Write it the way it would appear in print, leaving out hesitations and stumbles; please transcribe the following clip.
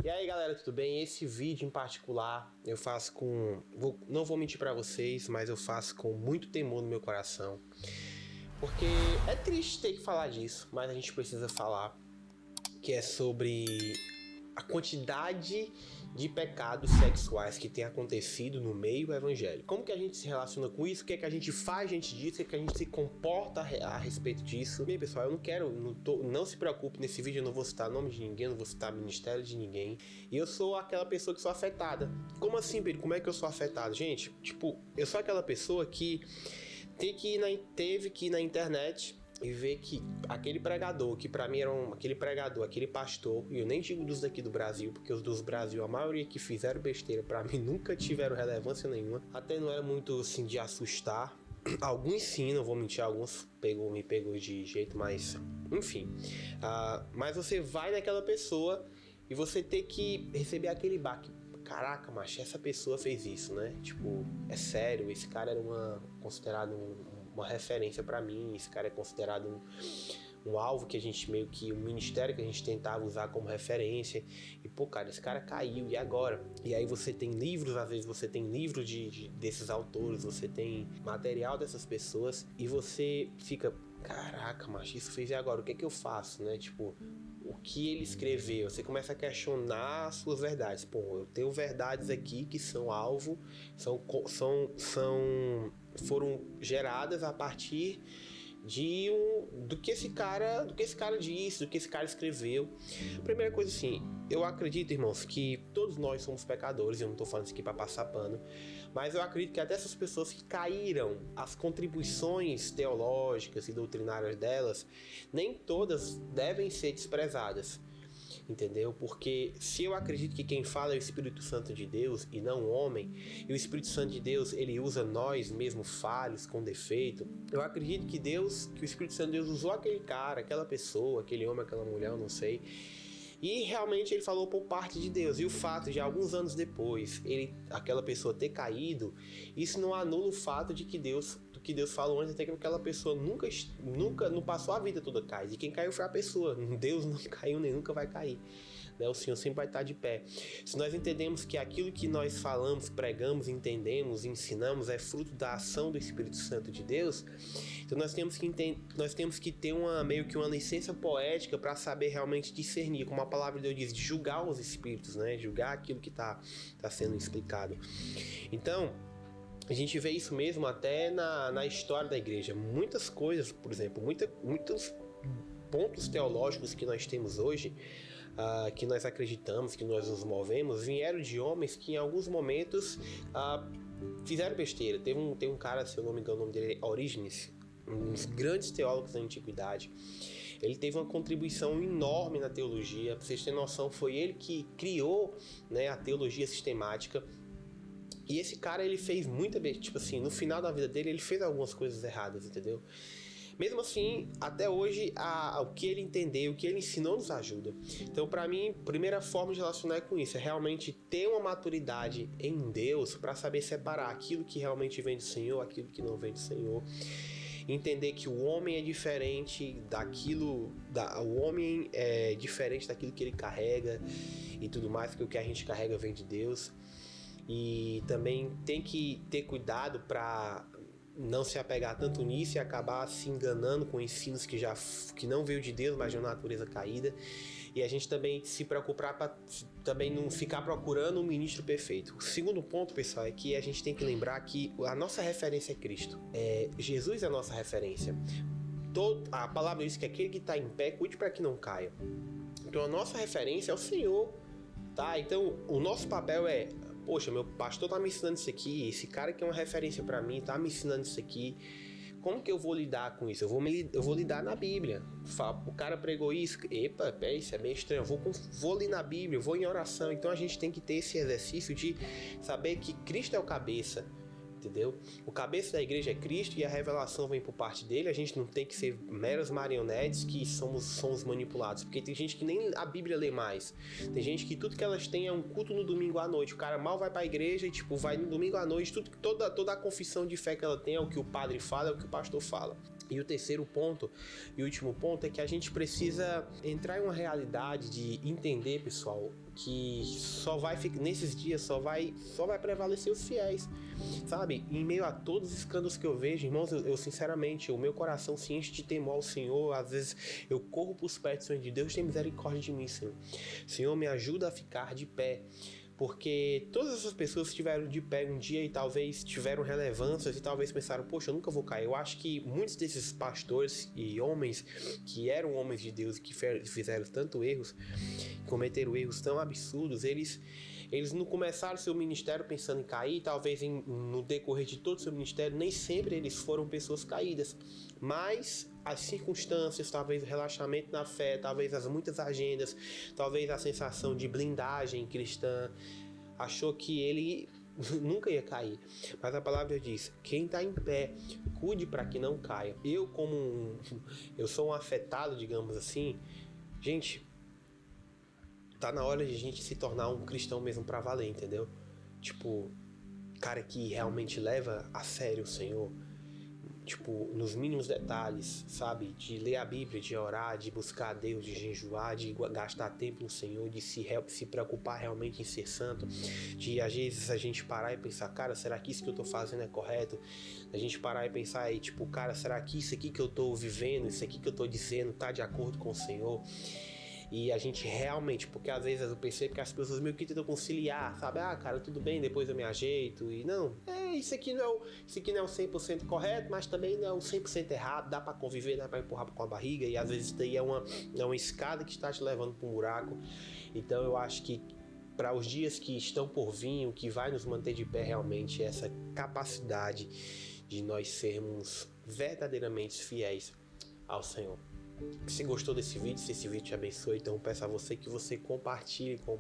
E aí galera, tudo bem? Esse vídeo em particular eu faço não vou mentir pra vocês, mas eu faço com muito temor no meu coração. Porque é triste ter que falar disso, mas a gente precisa falar. Que é sobre a quantidade de pecados sexuais que tem acontecido no meio evangélico. Como que a gente se relaciona com isso? O que é que a gente faz diante disso? O que é que a gente se comporta a respeito disso? Bem, pessoal, eu não quero, não se preocupe, nesse vídeo eu não vou citar nome de ninguém, não vou citar ministério de ninguém. E eu sou aquela pessoa que sou afetada. Como assim, Pedro? Como é que eu sou afetado? Gente, eu sou aquela pessoa que teve que ir na internet e ver que aquele pregador, que pra mim era aquele pastor, e eu nem digo dos daqui do Brasil, porque os dos Brasil, a maioria que fizeram besteira, pra mim nunca tiveram relevância nenhuma, até não era muito assim de assustar. Alguns sim, não vou mentir, alguns me pegou de jeito, mas enfim. Mas você vai naquela pessoa e você tem que receber aquele baque. Caraca, macho, essa pessoa fez isso, né? Tipo, é sério, esse cara era considerado uma referência pra mim, esse cara é considerado um alvo que a gente um ministério que a gente tentava usar como referência. E pô, cara, esse cara caiu, e agora? E aí você tem livros, às vezes você tem livros desses autores, você tem material dessas pessoas, e você fica, caraca, macho, isso fez, e agora? O que é que eu faço, né? Tipo, o que ele escreveu, você começa a questionar as suas verdades. Pô, eu tenho verdades aqui que são alvo, foram geradas a partir do que esse cara disse, do que esse cara escreveu. Primeira coisa assim, eu acredito, irmãos, que todos nós somos pecadores, eu não tô falando isso aqui pra passar pano, mas eu acredito que até essas pessoas que caíram, as contribuições teológicas e doutrinárias delas, nem todas devem ser desprezadas. Entendeu? Porque se eu acredito que quem fala é o Espírito Santo de Deus e não o homem, e o Espírito Santo de Deus, ele usa nós mesmo falhos, com defeito, eu acredito que o Espírito Santo de Deus usou aquele cara, aquela pessoa, aquele homem, aquela mulher, eu não sei, e realmente ele falou por parte de Deus. E o fato de alguns anos depois aquela pessoa ter caído, isso não anula o fato de que Deus falou antes, até que aquela pessoa nunca não passou a vida toda cai. E quem caiu foi a pessoa. Deus não caiu nem nunca vai cair. O Senhor sempre vai estar de pé. Se nós entendemos que aquilo que nós falamos, pregamos, entendemos, ensinamos é fruto da ação do Espírito Santo de Deus, então nós temos que ter meio que uma licença poética para saber realmente discernir, como a palavra de Deus diz, de julgar os espíritos, né? Julgar aquilo que está sendo explicado. Então, a gente vê isso mesmo até na história da igreja. Muitas coisas, por exemplo, muitos pontos teológicos que nós temos hoje, que nós acreditamos, que nós nos movemos, vieram de homens que em alguns momentos fizeram besteira. Tem um cara, se eu não me engano, o nome dele é Orígenes, um dos grandes teólogos da antiguidade. Ele teve uma contribuição enorme na teologia. Pra vocês terem noção, foi ele que criou, né, a teologia sistemática. E esse cara, ele fez muita besteira, tipo assim, no final da vida dele, ele fez algumas coisas erradas, entendeu? Mesmo assim, até hoje, o que ele entendeu, o que ele ensinou nos ajuda. Então, para mim, a primeira forma de relacionar é com isso, é realmente ter uma maturidade em Deus para saber separar aquilo que realmente vem do Senhor, aquilo que não vem do Senhor. Entender que o homem é diferente o homem é diferente daquilo que ele carrega e tudo mais, que o que a gente carrega vem de Deus. E também tem que ter cuidado para não se apegar tanto nisso e acabar se enganando com ensinos que não veio de Deus, mas de uma natureza caída. E a gente também se preocupar para também não ficar procurando um ministro perfeito. O segundo ponto, pessoal, é que a gente tem que lembrar que a nossa referência é Cristo. Jesus é a nossa referência. A palavra diz que aquele que está em pé, cuide para que não caia. Então a nossa referência é o Senhor, tá? Então o nosso papel é: poxa, meu pastor tá me ensinando isso aqui, esse cara que é uma referência para mim tá me ensinando isso aqui, como que eu vou lidar com isso? Eu vou lidar na Bíblia. O cara pregou isso, isso é bem estranho, vou ler na Bíblia, vou em oração. Então a gente tem que ter esse exercício de saber que Cristo é o cabeça, entendeu? O cabeça da igreja é Cristo e a revelação vem por parte dele. A gente não tem que ser meras marionetes que somos manipulados, porque tem gente que nem a Bíblia lê mais. Tem gente que tudo que elas têm é um culto no domingo à noite. O cara mal vai pra igreja e vai no domingo à noite, toda a confissão de fé que ela tem é o que o padre fala, é o que o pastor fala. E o terceiro ponto e último ponto é que a gente precisa entrar em uma realidade de entender, pessoal, que só vai ficar nesses dias, só vai prevalecer os fiéis, sabe? Em meio a todos os escândalos que eu vejo, irmãos, eu sinceramente, o meu coração se enche de temor ao Senhor. Às vezes eu corro para os pés do Senhor, de Deus tem misericórdia de mim, Senhor. Senhor, me ajuda a ficar de pé. Porque todas essas pessoas que estiveram de pé um dia e talvez tiveram relevâncias e talvez pensaram, poxa, eu nunca vou cair. Eu acho que muitos desses pastores e homens que eram homens de Deus e que fizeram tanto erros, cometeram erros tão absurdos, eles não começaram seu ministério pensando em cair. Talvez no decorrer de todo o seu ministério, nem sempre eles foram pessoas caídas, mas as circunstâncias, talvez o relaxamento na fé, talvez as muitas agendas, talvez a sensação de blindagem cristã, achou que ele nunca ia cair. Mas a palavra diz, quem está em pé, cuide para que não caia. Eu sou um afetado, digamos assim, gente, tá na hora de a gente se tornar um cristão mesmo pra valer, entendeu? Tipo, cara que realmente leva a sério o Senhor, tipo, nos mínimos detalhes, sabe? De ler a Bíblia, de orar, de buscar a Deus, de jejuar, de gastar tempo no Senhor, de se preocupar realmente em ser santo, de às vezes a gente parar e pensar, cara, será que isso que eu tô fazendo é correto? A gente parar e pensar aí, tipo, cara, será que isso aqui que eu tô vivendo, isso aqui que eu tô dizendo tá de acordo com o Senhor? E a gente realmente, porque às vezes eu percebo que as pessoas meio que tentam conciliar, sabe? Ah, cara, tudo bem, depois eu me ajeito. E não, isso aqui não é o 100% correto, mas também não é o 100% errado. Dá pra conviver, dá pra empurrar com a barriga. E às vezes isso daí é uma escada que está te levando pra um buraco. Então eu acho que para os dias que estão por vir, o que vai nos manter de pé realmente é essa capacidade de nós sermos verdadeiramente fiéis ao Senhor. Se gostou desse vídeo, se esse vídeo te abençoe, então peço a você que você compartilhe com